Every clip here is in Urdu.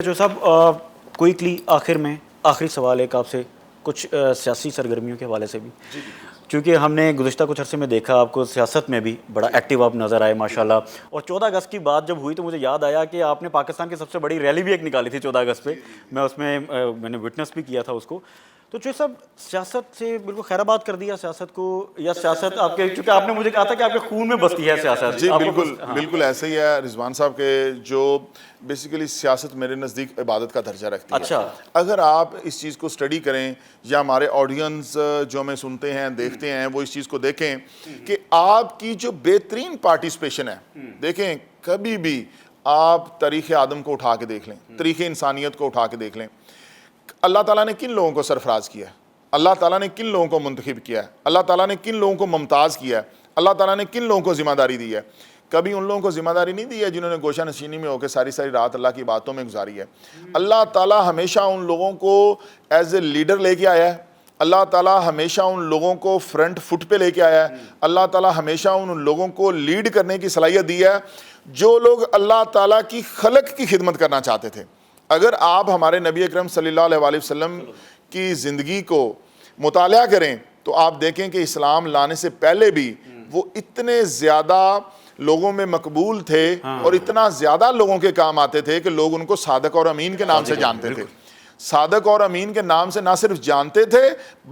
جو صاحب کوئکلی آخر میں آخری سوال ایک آپ سے کچھ سیاسی سرگرمیوں کے حوالے سے بھی کیونکہ ہم نے گزشتہ کچھ عرصے میں دیکھا آپ کو سیاست میں بھی بڑا ایکٹیو آپ نظر آئے ماشاءاللہ، اور 14 اگست کی بات جب ہوئی تو مجھے یاد آیا کہ آپ نے پاکستان کی سب سے بڑی ریلی بھی ایک نکالی تھی 14 اگست پہ، میں اس میں نے وٹنس بھی کیا تھا اس کو. تو جو صاحب سیاست سے بالکل خیر آباد کر دیا سیاست کو، یا سیاست آپ کے، چونکہ آپ نے مجھے کہا تھا کہ آپ کے خون میں بستی ہے سیاست. جی بالکل بالکل ایسے ہی ہے رضوان صاحب کے، جو بیسیکلی سیاست میرے نزدیک عبادت کا درجہ رکھتی ہے. اچھا، اگر آپ اس چیز کو سٹڈی کریں یا ہمارے آڈینس جو ہمیں سنتے ہیں دیکھتے ہیں وہ اس چیز کو دیکھیں کہ آپ کی جو بہترین پارٹیسپیشن ہے، دیکھیں کبھی بھی آپ تاریخ آدم کو اٹھا کے دیکھ لیں، تاریخ انسانیت کو اٹھا کے دیکھ لیں، اللہ تعالیٰ نے کن لوگوں کو سرفراز کیا ہے، اللہ تعالیٰ نے کن لوگوں کو منتخب کیا ہے، اللہ تعالیٰ نے کن لوگوں کو ممتاز کیا ہے، اللہ تعالیٰ نے کن لوگوں کو ذمہ داری دی ہے. کبھی ان لوگوں کو ذمہ داری نہیں دی ہے جنہوں نے گوشہ نشینی میں ہو کے ساری رات اللہ کی باتوں میں گزاری ہے. اللہ تعالیٰ ہمیشہ ان لوگوں کو ایز اے لیڈر لے کے آیا ہے، اللہ تعالیٰ ہمیشہ ان لوگوں کو فرنٹ فٹ پہ لے کے آیا ہے، اللہ تعالیٰ ہمیشہ ان لوگوں کو لیڈ کرنے کی صلاحیت دی ہے جو لوگ اللہ تعالیٰ کی خلق کی خدمت کرنا چاہتے تھے. اگر آپ ہمارے نبی اکرم صلی اللہ علیہ وسلم کی زندگی کو مطالعہ کریں تو آپ دیکھیں کہ اسلام لانے سے پہلے بھی وہ اتنے زیادہ لوگوں میں مقبول تھے اور اتنا زیادہ لوگوں کے کام آتے تھے کہ لوگ ان کو صادق اور امین کے نام سے جانتے تھے. صادق اور امین کے نام سے نہ صرف جانتے تھے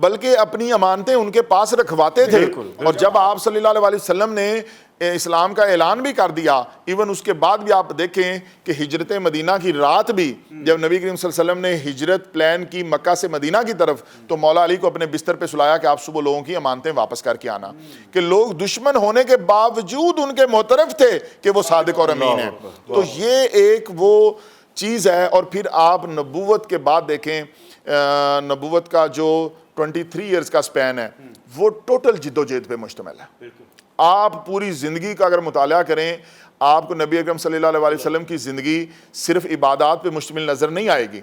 بلکہ اپنی امانتیں ان کے پاس رکھواتے تھے. اور جب آپ صلی اللہ علیہ وسلم نے اسلام کا اعلان بھی کر دیا، ایون اس کے بعد بھی آپ دیکھیں کہ ہجرت مدینہ کی رات بھی جب نبی کریم صلی اللہ علیہ وسلم نے ہجرت پلان کی مکہ سے مدینہ کی طرف، تو مولا علی کو اپنے بستر پہ سلایا کہ آپ صبح لوگوں کی امانتیں واپس کر کے آنا، کہ لوگ دشمن ہونے کے باوجود ان کے معترف تھے کہ وہ صادق اور امین ہیں. تو یہ ایک وہ چیز ہے. اور پھر آپ نبوت کے بعد دیکھیں، نبوت کا جو 23 ایئرز کا سپین ہے وہ ٹوٹل جد و جہد پہ مشتمل ہے. آپ پوری زندگی کا اگر مطالعہ کریں آپ کو نبی اکرم صلی اللہ علیہ وسلم کی زندگی صرف عبادات پہ مشتمل نظر نہیں آئے گی.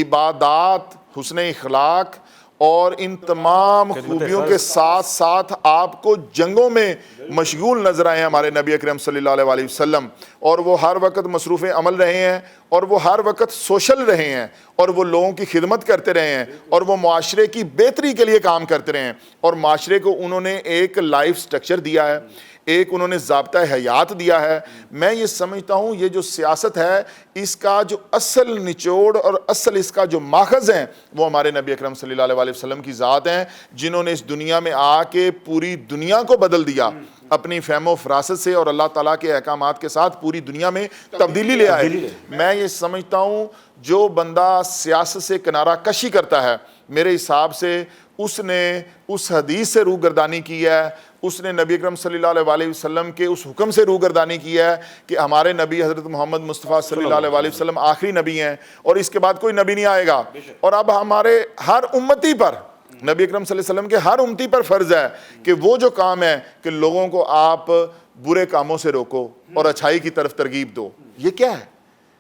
عبادات، حسن اخلاق اور ان تمام خوبیوں کے ساتھ ساتھ آپ کو جنگوں میں مشغول نظر آئے ہیں ہمارے نبی اکرم صلی اللہ علیہ وسلم. اور وہ ہر وقت مصروف عمل رہے ہیں، اور وہ ہر وقت سوشل رہے ہیں، اور وہ لوگوں کی خدمت کرتے رہے ہیں، اور وہ معاشرے کی بہتری کے لیے کام کرتے رہے ہیں. اور معاشرے کو انہوں نے ایک لائف سٹرکچر دیا ہے، ایک انہوں نے ضابطہ حیات دیا ہے. میں یہ سمجھتا ہوں یہ جو سیاست ہے اس کا جو اصل نچوڑ اور اصل اس کا جو ماخذ ہیں وہ ہمارے نبی اکرم صلی اللہ علیہ وسلم کی ذات ہیں، جنہوں نے اس دنیا میں آ کے پوری دنیا کو بدل دیا اپنی فہم و فراست سے، اور اللہ تعالیٰ کے احکامات کے ساتھ پوری دنیا میں تبدیلی لے آئے. میں یہ سمجھتا ہوں جو بندہ سیاست سے کنارہ کشی کرتا ہے، میرے حساب سے اس نے اس حدیث سے روگردانی کی ہے، اس نے نبی اکرم صلی اللہ علیہ وسلم کے اس حکم سے روگردانی کی ہے کہ ہمارے نبی حضرت محمد مصطفیٰ صلی اللہ علیہ وسلم آخری نبی ہیں اور اس کے بعد کوئی نبی نہیں آئے گا. اور اب ہمارے ہر امتی پر، نبی اکرم صلی اللہ علیہ وسلم کے ہر امتی پر فرض ہے کہ وہ جو کام ہے کہ لوگوں کو آپ برے کاموں سے روکو اور اچھائی کی طرف ترغیب دو. یہ کیا ہے؟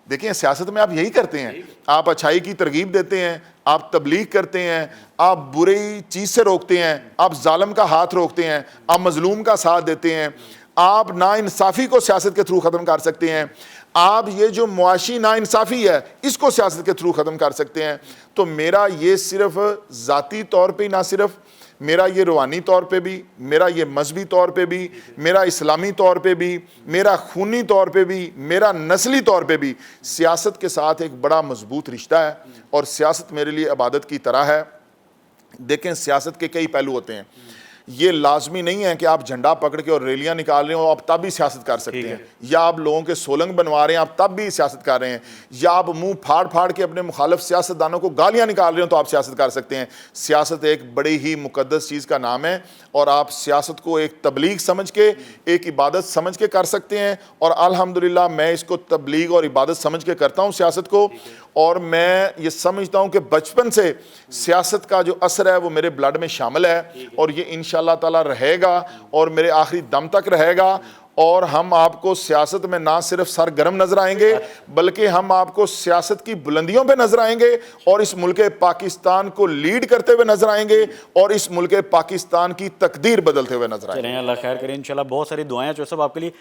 دیکھیں سیاست میں آپ یہی کرتے ہیں، آپ اچھائی کی ترغیب دیتے ہیں، آپ تبلیغ کرتے ہیں، آپ بری چیز سے روکتے ہیں، آپ ظالم کا ہاتھ روکتے ہیں، آپ مظلوم کا ساتھ دیتے ہیں، آپ ناانصافی کو سیاست کے تھرو ختم کر سکتے ہیں، آپ یہ جو معاشی ناانصافی ہے اس کو سیاست کے تھرو ختم کر سکتے ہیں. تو میرا یہ صرف ذاتی طور پہ نہ صرف میرا یہ روحانی طور پہ بھی، میرا یہ مذہبی طور پہ بھی، میرا اسلامی طور پہ بھی، میرا خونی طور پہ بھی، میرا نسلی طور پہ بھی سیاست کے ساتھ ایک بڑا مضبوط رشتہ ہے. اور سیاست میرے لیے عبادت کی طرح ہے. دیکھیں سیاست کے کئی پہلو ہوتے ہیں. یہ لازمی نہیں ہے کہ آپ جھنڈا پکڑ کے اور ریلیاں نکال رہے ہو آپ تب بھی سیاست کر سکتے ہیں، یا آپ لوگوں کے سولنگ بنوا رہے ہیں آپ تب بھی سیاست کر رہے ہیں، یا آپ منہ پھاڑ پھاڑ کے اپنے مخالف سیاستدانوں کو گالیاں نکال رہے ہو تو آپ سیاست کر سکتے ہیں. سیاست ایک بڑی ہی مقدس چیز کا نام ہے، اور آپ سیاست کو ایک تبلیغ سمجھ کے، ایک عبادت سمجھ کے کر سکتے ہیں. اور الحمدللہ میں اس کو تبلیغ اور عبادت سمجھ کے کرتا ہوں سیاست کو. اور میں یہ سمجھتا ہوں کہ بچپن سے سیاست کا جو اثر ہے وہ میرے بلڈ میں شامل ہے، اور یہ انشاءاللہ تعالی رہے گا اور میرے آخری دم تک رہے گا. اور ہم آپ کو سیاست میں نہ صرف سرگرم نظر آئیں گے بلکہ ہم آپ کو سیاست کی بلندیوں پہ نظر آئیں گے، اور اس ملک پاکستان کو لیڈ کرتے ہوئے نظر آئیں گے، اور اس ملک پاکستان کی تقدیر بدلتے ہوئے نظر آئیں گے. چلیں اللہ خیر کریں انشاءاللہ. بہت ساری دعائیں جو سب آپ کے لیے.